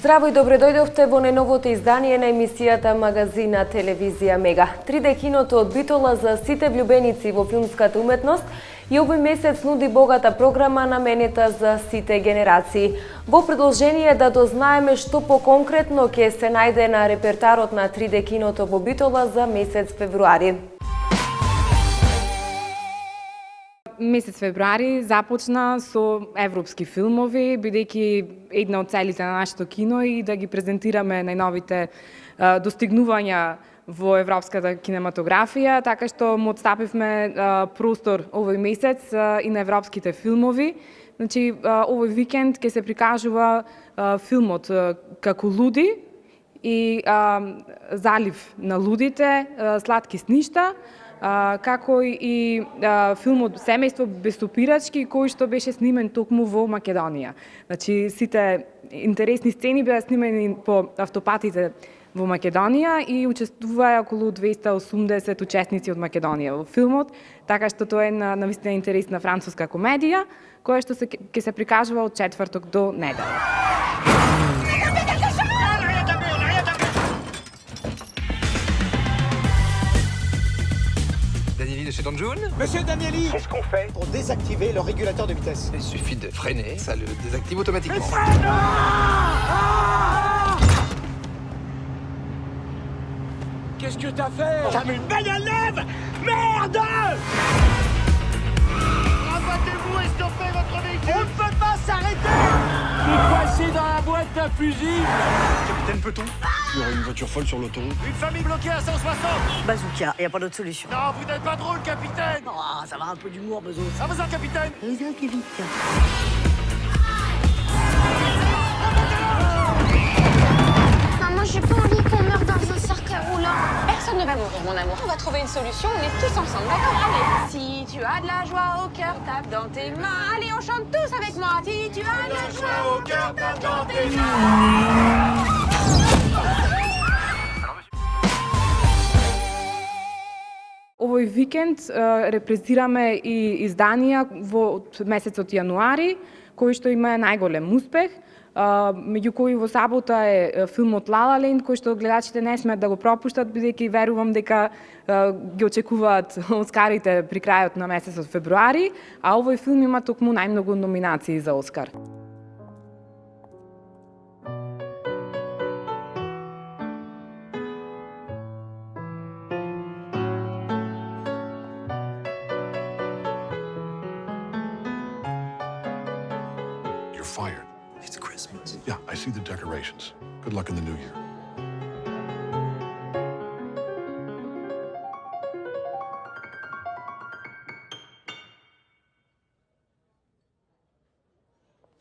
Здраво и добре дојдовте во најновото издание на емисијата Магазина Телевизија Мега. 3D киното од Битола за сите влюбеници во филмската уметност и овој месец нуди богата програма наменета за сите генерации. Во продолжение да дознаеме што поконкретно ќе се најде на репертарот на 3D киното во Битола за месец февруари. Месец февруари започна со европски филмови, бидејќи една од целите на нашето кино и да ги презентираме најновите достигнувања во европската кинематографија, така што му отстапивме простор овој месец и на европските филмови. Значи, овој викенд ќе се прикажува филмот Како луди и Залив на лудите, Сладки сништа, како и филмот Семејство без опирачки, кој што беше снимен токму во Македонија. Значи, сите интересни сцени беа снимени по автопатите во Македонија и учествуваа околу 280 учесници од Македонија во филмот, така што тоа е навистина интересна француска комедија, која што ќе се прикажува од четврток до недела. Chez Don June. Monsieur Danieli, Qu'est-ce qu'on fait pour désactiver le régulateur de vitesse? Il suffit de freiner, ça le désactive automatiquement. Qu'est-ce que t'as fait? T'as mis une bagnole neuve! Merde! Rabattez-vous et stoppez votre véhicule! On ne peut pas s'arrêter! T'es coincé dans la boîte d'un fusil! Capitaine, peut-on? Il y aurait une voiture folle sur l'autoroute. Une famille bloquée à 160! Bazooka, y a pas d'autre solution. Non, vous n'êtes pas drôle, capitaine! Oh, ça va un peu d'humour, besoin. Ça va, capitaine? Maman, j'ai pas envie qu'on meure dans un cercle roulant. Personne ne va mourir, mon amour. On va trouver une solution, on est tous ensemble, d'accord? Allez. Si tu as de la joie au cœur, tape dans tes mains. Allez, on chante tous avec moi. Si tu as de la joie au cœur, tape dans tes mains. Овој викенд репрезираме и изданија во месецот јануари, кои што има најголем успех, меѓу кои во сабота е филмот La La Land, кој што гледачите не смеат да го пропуштат, бидејќи верувам дека ги очекуваат Оскарите при крајот на месецот февруари, а овој филм има токму најмногу номинации за Оскар. You're fired. It's Christmas. Yeah, I see the decorations. Good luck in the new year.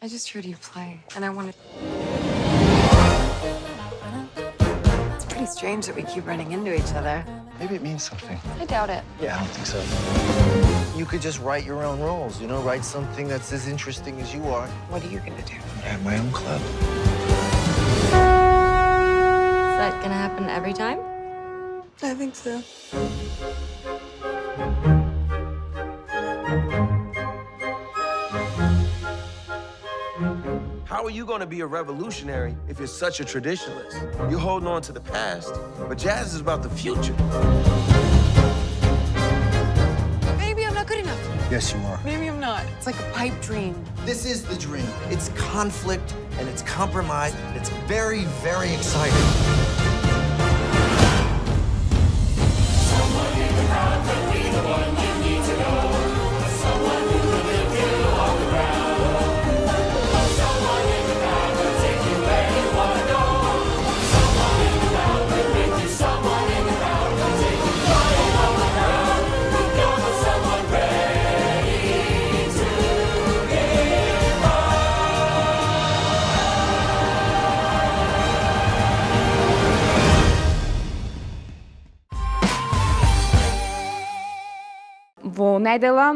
I just heard you play, and I wanted... It's pretty strange that we keep running into each other. Maybe it means something. I doubt it. Yeah, I don't think so. You could just write your own rules, you know, write something that's as interesting as you are. What are you gonna do? I have my own club. Is that gonna happen every time? I think so. How are you going to be a revolutionary if you're such a traditionalist? You're holding on to the past, but jazz is about the future. Maybe I'm not good enough. Yes, you are. Maybe I'm not. It's like a pipe dream. This is the dream. It's conflict and it's compromise. It's very, very exciting. Во недела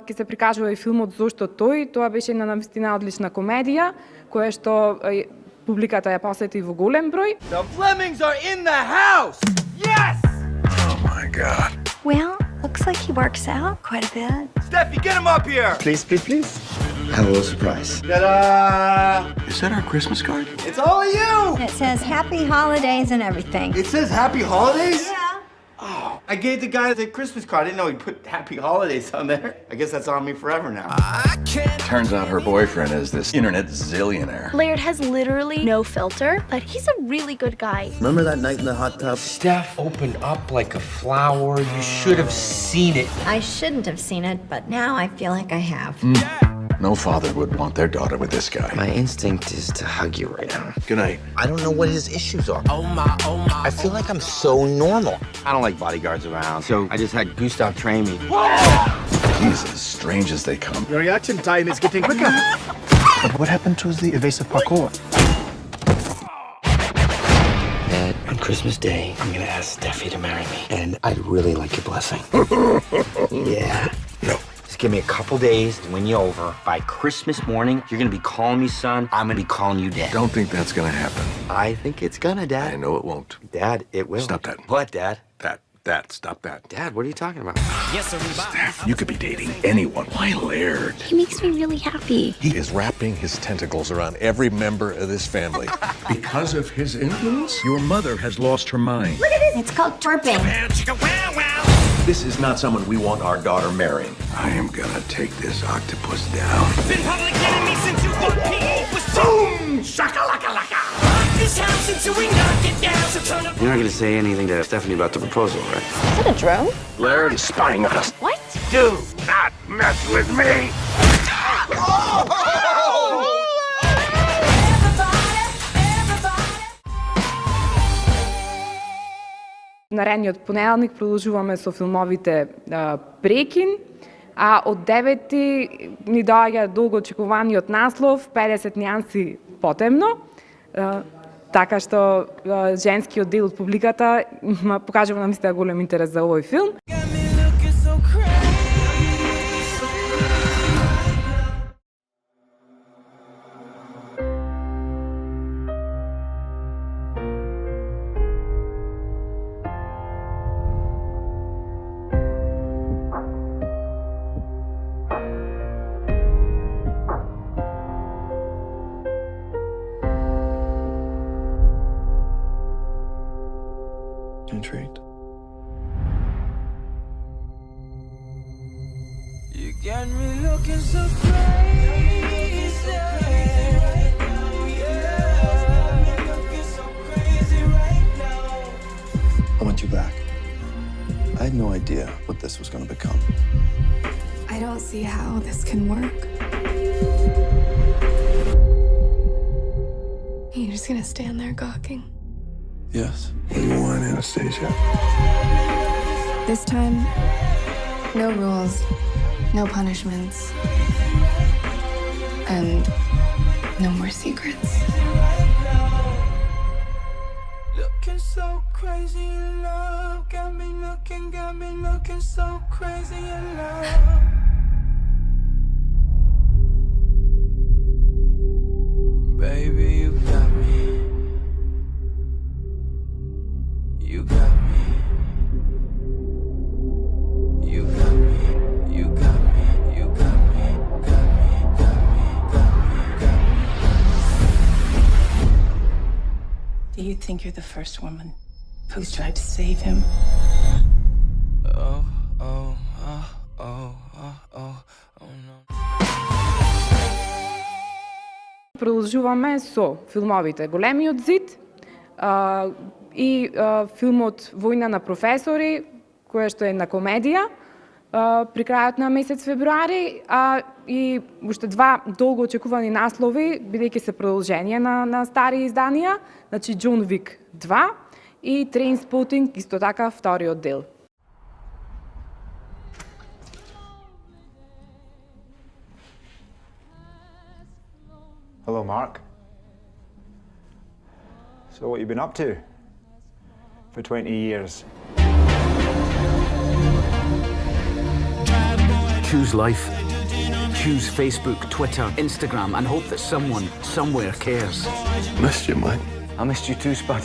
ќе се прикажува и филмот Зошто тој. Тоа беше една навистина одлична комедија, која што публиката ја посети во голем број. The Flemings are in the house! Yes! Oh my God. Well, looks like he works out quite a bit. Steffi, get him up here! Please, please, please. I have a little surprise. Ta-da! Is that our Christmas card? It's all of you! It says happy holidays and everything. It says Happy Holidays? Yeah. Oh, I gave the guy the Christmas card. I didn't know he put Happy Holidays on there. I guess that's on me forever now. Turns out her boyfriend is this internet zillionaire. Laird has literally no filter, but he's a really good guy. Remember that night in the hot tub? Steph opened up like a flower. You should have seen it. I shouldn't have seen it, but now I feel like I have. No father would want their daughter with this guy. My instinct is to hug you right now. Good night. I don't know what his issues are. I feel like I'm so normal. I don't like bodyguards around, so I just had Gustav train me. He's as strange as they come. Your reaction time is getting quicker. What happened to the evasive parkour? Dad, on Christmas Day, I'm gonna ask Steffi to marry me, and I'd really like your blessing. Yeah. No. Just give me a couple days to win you over. By Christmas morning, you're gonna be calling me son. I'm gonna be calling you dad. Don't think that's gonna happen. I think it's gonna, Dad. I know it won't. Dad, it will. Stop that. What, Dad? Stop that. Dad, what are you talking about? Steph, you could be dating anyone. Why Laird? He makes me really happy. He is wrapping his tentacles around every member of this family. Because of his influence, your mother has lost her mind. Look at this. It's called twerping. This is not someone we want our daughter marrying. I am gonna take this octopus down. Been public enemy since you got PE was boom! Shaka-laka-laka! This house until we knock it down, so turn up. You're not gonna say anything to Stephanie about the proposal, right? Is that a drone? Laird is spying on us. What? Do not mess with me. Наредниот понеделник продолжуваме со филмовите Прекин, а од 9 ни доаѓа долго очекуваниот наслов 50 нијанси потемно, така што женскиот дел од публиката покажува на мисля голем интерес за овој филм. Intrigued. You got me looking so crazy right now, yeah. Looking so crazy right now. I want you back. I had no idea what this was going to become. I don't see how this can work. You're just gonna stand there gawking. Yes. What do you want, Anastasia? This time, no rules, no punishments, and no more secrets. Looking so crazy in love. Got me looking so crazy in love. Baby, you got me. You got me. You got me. You got me. You got me. Got me. Got me. Got me. Got me. Do you think you're the first woman who's tried to save him? Oh, oh, oh, oh, oh, oh, oh no. Продолжуваме со филмовите Големиот зид и филмот Војна на професори, која што е на комедија при крајот на месец февруари, и уште два долго очекувани наслови, бидејќи се продолжение на стари изданија, значи Џон Вик 2 и Трейнспотинг, исто така вториот дел. Hello, Mark. So what you been up to for 20 years? Choose life. Choose Facebook, Twitter, Instagram, and hope that someone, somewhere cares. Missed you, Mike. I missed you too, Spud.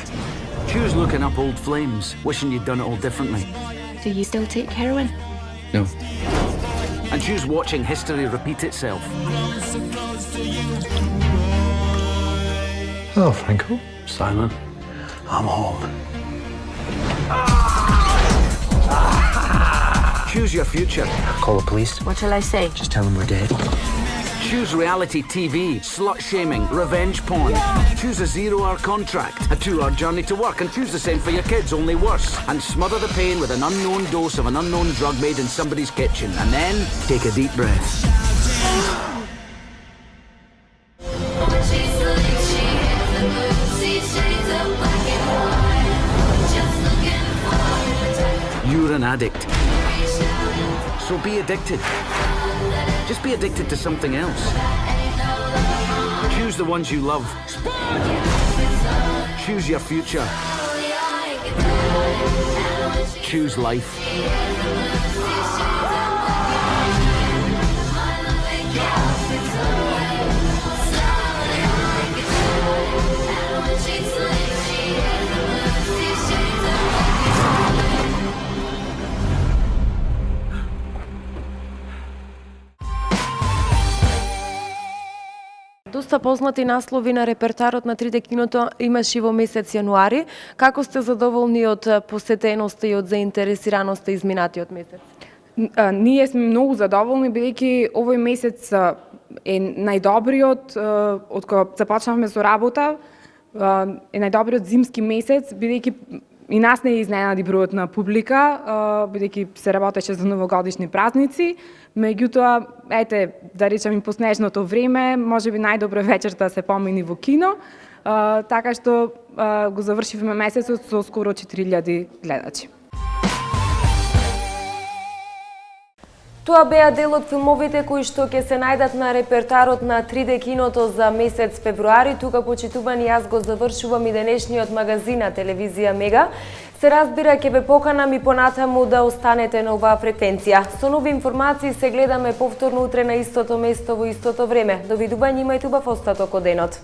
Choose looking up old flames, wishing you'd done it all differently. Do you still take heroin? No. and choose watching history repeat itself. Hello, Franco. Simon, I'm home. Choose your future. Call the police. What shall I say? Just tell them we're dead. Choose reality TV, slut-shaming, revenge porn. Choose a 0-hour contract, a 2-hour journey to work, and choose the same for your kids, only worse. And smother the pain with an unknown dose of an unknown drug made in somebody's kitchen. And then, take a deep breath. You're an addict. So be addicted. Just be addicted to something else. Choose the ones you love. Choose your future. Choose life. Доста познати наслови на репертарот на 3D киното имаше и во месец јануари. Како сте задоволни од посетеноста и од заинтересираноста изминатиот месец? Ние сме многу задоволни, бидејќи овој месец е најдобриот од кога започнавме со работа, е најдобриот зимски месец, бидејќи и нас не изненади бројот на публика, бидејќи се работеше за новогодишни празници. Меѓутоа, ете, да речем и по снежното време, можеби најдобро вечерта се помини во кино, така што го завршивме месецот со скоро 4000 гледачи. Тоа беа дел од филмовите кои што ќе се најдат на репертарот на 3D киното за месец февруари. Тука, почитувани, јас го завршувам и денешниот магазин на телевизија Мега. Се разбира, ќе ве поканам и понатаму да останете на оваа фреквенција. Со нови информации се гледаме повторно утре на истото место во истото време. Довидување, имајте убав остаток од денот.